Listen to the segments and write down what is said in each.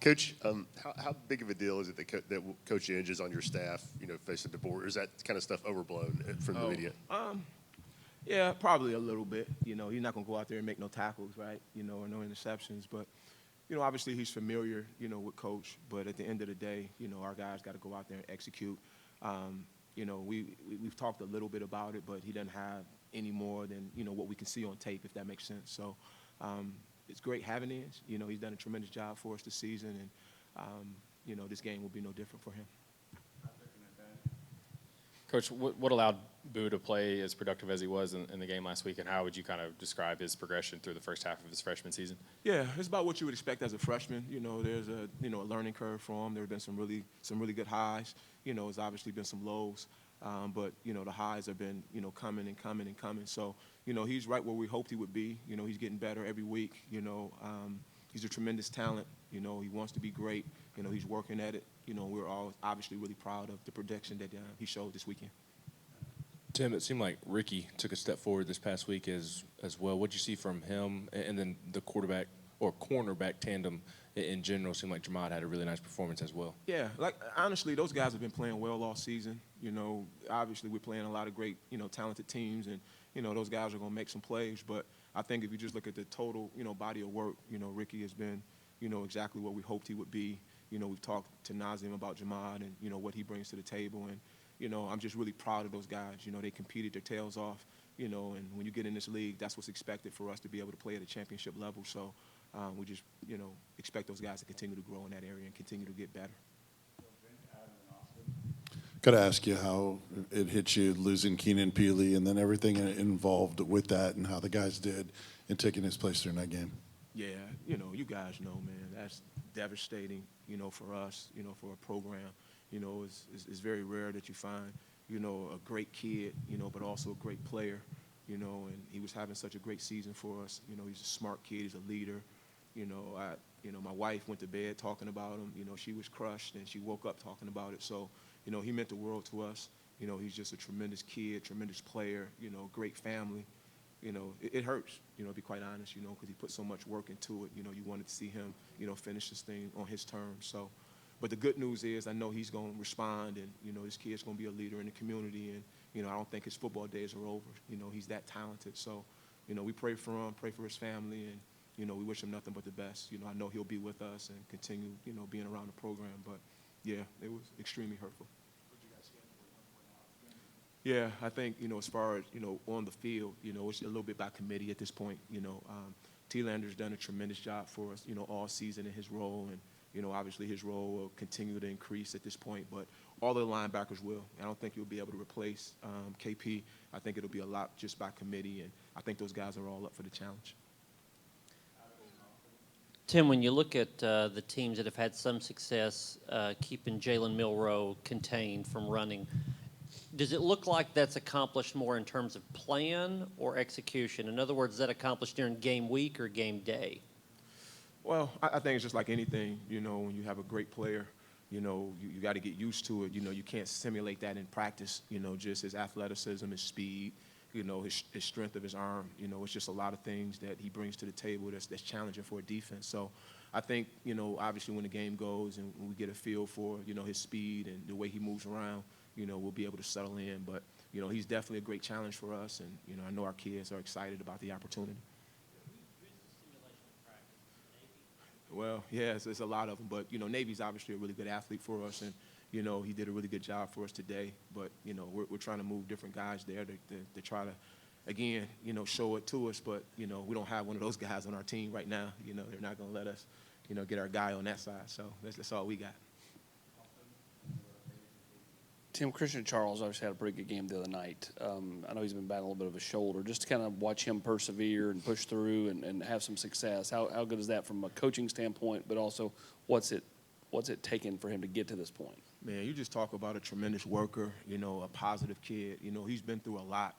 Coach, how big of a deal is it that, Coach Inge is on your staff, facing DeBoer? Or is that kind of stuff overblown from the media? Yeah, probably a little bit. He's not going to go out there and make no tackles, right? Or no interceptions. But, obviously he's familiar, with Coach. But at the end of the day, our guys got to go out there and execute. We've talked a little bit about it, but he doesn't have any more than, what we can see on tape, if that makes sense. So it's great having Inge. He's done a tremendous job for us this season. And, this game will be no different for him. Coach, what allowed Boo to play as productive as he was in the game last week, and how would you kind of describe his progression through the first half of his freshman season? Yeah, it's about what you would expect as a freshman. There's a learning curve for him. There have been some really good highs. There's obviously been some lows, but the highs have been coming and coming and coming. So he's right where we hoped he would be. He's getting better every week. He's a tremendous talent. He wants to be great. He's working at it. We're all obviously really proud of the production that he showed this weekend. Tim, it seemed like Ricky took a step forward this past week as well. What did you see from him? And then the quarterback or cornerback tandem in general seemed like Jamad had a really nice performance as well. Yeah, honestly, those guys have been playing well all season. Obviously we're playing a lot of great, talented teams, and, those guys are going to make some plays. But I think if you just look at the total, body of work, Ricky has been, exactly what we hoped he would be. We've talked to Nazim about Jamad and, what he brings to the table. And, I'm just really proud of those guys. They competed their tails off, and when you get in this league, that's what's expected for us to be able to play at a championship level. So we just, expect those guys to continue to grow in that area and continue to get better. Got to ask you how it hit you losing Keenan Peely and then everything involved with that and how the guys did in taking his place during that game. Yeah, you guys know, man, that's devastating, for us, for a program. It's very rare that you find, a great kid, but also a great player, and he was having such a great season for us. He's a smart kid, he's a leader. My wife went to bed talking about him. She was crushed, and she woke up talking about it. So, he meant the world to us. He's just a tremendous kid, tremendous player, great family. It hurts, to be quite honest, because he put so much work into it. You wanted to see him, finish this thing on his terms. So, but the good news is I know he's going to respond, and, this kid's going to be a leader in the community. And, I don't think his football days are over. He's that talented. So, we pray for him, pray for his family, and, we wish him nothing but the best. I know he'll be with us and continue, being around the program. But, yeah, it was extremely hurtful. Yeah, I think, as far as, on the field, it's a little bit by committee at this point. T-Lander's done a tremendous job for us, all season in his role. And, obviously his role will continue to increase at this point. But all the linebackers will. I don't think you'll be able to replace KP. I think it'll be a lot just by committee. And I think those guys are all up for the challenge. Tim, when you look at the teams that have had some success keeping Jalen Milroe contained from running, does it look like that's accomplished more in terms of plan or execution? In other words, is that accomplished during game week or game day? Well, I think it's just like anything, when you have a great player, you got to get used to it. You can't simulate that in practice, just his athleticism, his speed, his strength of his arm. It's just a lot of things that he brings to the table that's challenging for a defense. So I think, obviously when the game goes and we get a feel for, his speed and the way he moves around, we'll be able to settle in. But, he's definitely a great challenge for us. And, I know our kids are excited about the opportunity. Well, yeah, it's a lot of them. But, Navy's obviously a really good athlete for us. And, he did a really good job for us today. But, we're trying to move different guys there to try to, again, show it to us. But, we don't have one of those guys on our team right now. They're not going to let us, get our guy on that side. So that's all we got. Tim, Christian Charles obviously had a pretty good game the other night. I know he's been battling a little bit of a shoulder. Just to kind of watch him persevere and push through and have some success. How good is that from a coaching standpoint, but also what's it taken for him to get to this point? Man, you just talk about a tremendous worker, a positive kid. He's been through a lot.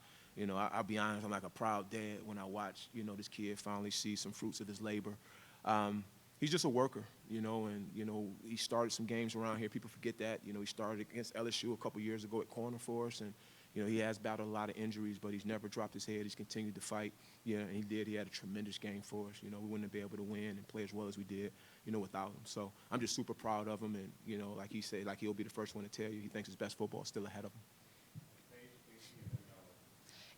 I'll be honest, I'm like a proud dad when I watch, this kid finally see some fruits of his labor. He's just a worker, and, he started some games around here. People forget that. He started against LSU a couple years ago at corner for us, and, he has battled a lot of injuries, but he's never dropped his head. He's continued to fight. Yeah, and he did. He had a tremendous game for us. We wouldn't be able to win and play as well as we did without him. So I'm just super proud of him, and, like he said, like he'll be the first one to tell you he thinks his best football is still ahead of him.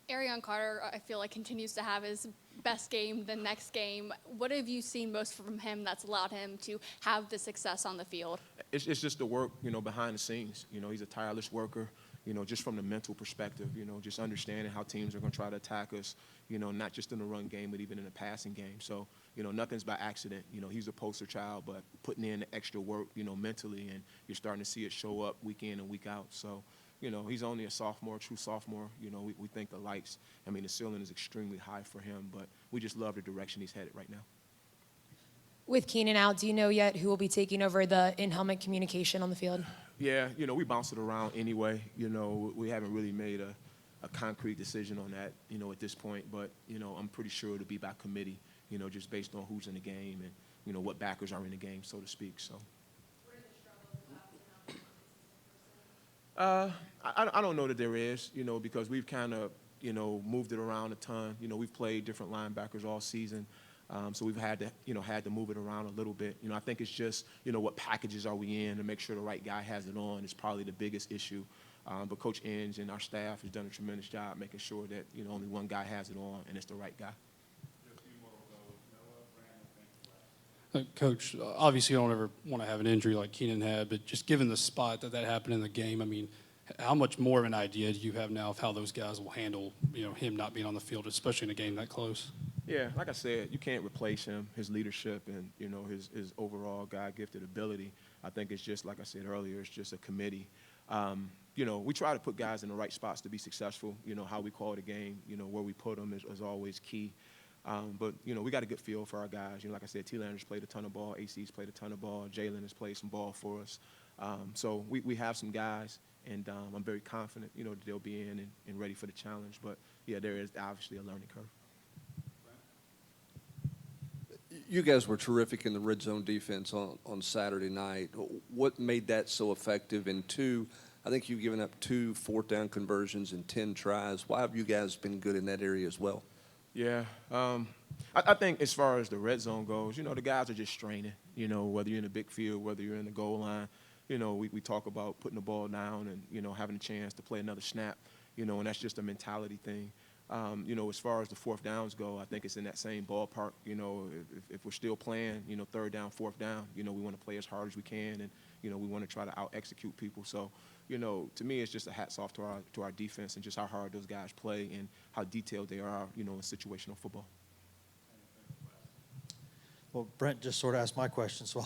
Arion Carter, I feel like, continues to have his best game the next game. What have you seen most from him that's allowed him to have the success on the field? It's just the work, behind the scenes. He's a tireless worker, just from the mental perspective, just understanding how teams are going to try to attack us, not just in the run game, but even in the passing game. So, nothing's by accident. He's a poster child, but putting in the extra work, mentally, and you're starting to see it show up week in and week out. So, he's only a sophomore, true sophomore. We think the ceiling is extremely high for him, but we just love the direction he's headed right now. With Keenan out, do you know yet who will be taking over the in-helmet communication on the field? Yeah, we bounce it around anyway. We haven't really made a concrete decision on that, at this point. But, I'm pretty sure it'll be by committee, just based on who's in the game and, what backers are in the game, so to speak. So. I don't know that there is, because we've kind of, moved it around a ton. We've played different linebackers all season. So we've had to move it around a little bit. I think it's just, what packages are we in to make sure the right guy has it on is probably the biggest issue. But Coach Inge and our staff has done a tremendous job making sure that, only one guy has it on and it's the right guy. Coach, obviously you don't ever want to have an injury like Keenan had, but just given the spot that happened in the game, how much more of an idea do you have now of how those guys will handle, him not being on the field, especially in a game that close? Yeah, like I said, you can't replace him, his leadership and, his overall God-gifted ability. I think it's just, like I said earlier, it's just a committee. We try to put guys in the right spots to be successful. How we call the game, where we put them is always key. But, we got a good feel for our guys. Like I said, T. Landers played a ton of ball. AC's played a ton of ball. Jalen has played some ball for us. So we have some guys, and I'm very confident, that they'll be in and ready for the challenge. But, yeah, there is obviously a learning curve. You guys were terrific in the red zone defense on Saturday night. What made that so effective? And two, I think you've given up 2 fourth-down conversions and 10 tries. Why have you guys been good in that area as well? Yeah, I think as far as the red zone goes, the guys are just straining, whether you're in the big field, whether you're in the goal line. We talk about putting the ball down and, having a chance to play another snap, and that's just a mentality thing. As far as the fourth downs go, I think it's in that same ballpark. If we're still playing, third down, fourth down, we want to play as hard as we can, and, we want to try to out-execute people. So, to me, it's just a hats off to our defense and just how hard those guys play and how detailed they are, in situational football. Well, Brent just sort of asked my question, so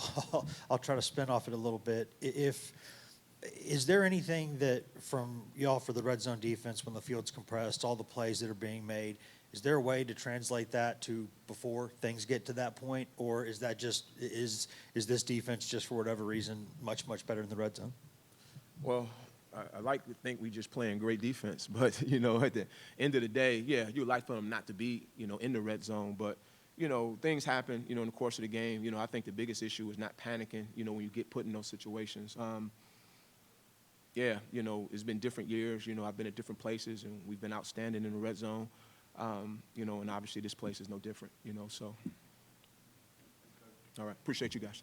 I'll try to spin off it a little bit. Is there anything that from y'all for the red zone defense when the field's compressed, all the plays that are being made, is there a way to translate that to before things get to that point, or is that just is this defense just for whatever reason much better in the red zone? Well, I like to think we just playing great defense, but at the end of the day, yeah, you'd like for them not to be in the red zone, but things happen in the course of the game. I think the biggest issue is not panicking when you get put in those situations. Yeah, it's been different years. I've been at different places, and we've been outstanding in the red zone. And obviously this place is no different. So, all right, appreciate you guys.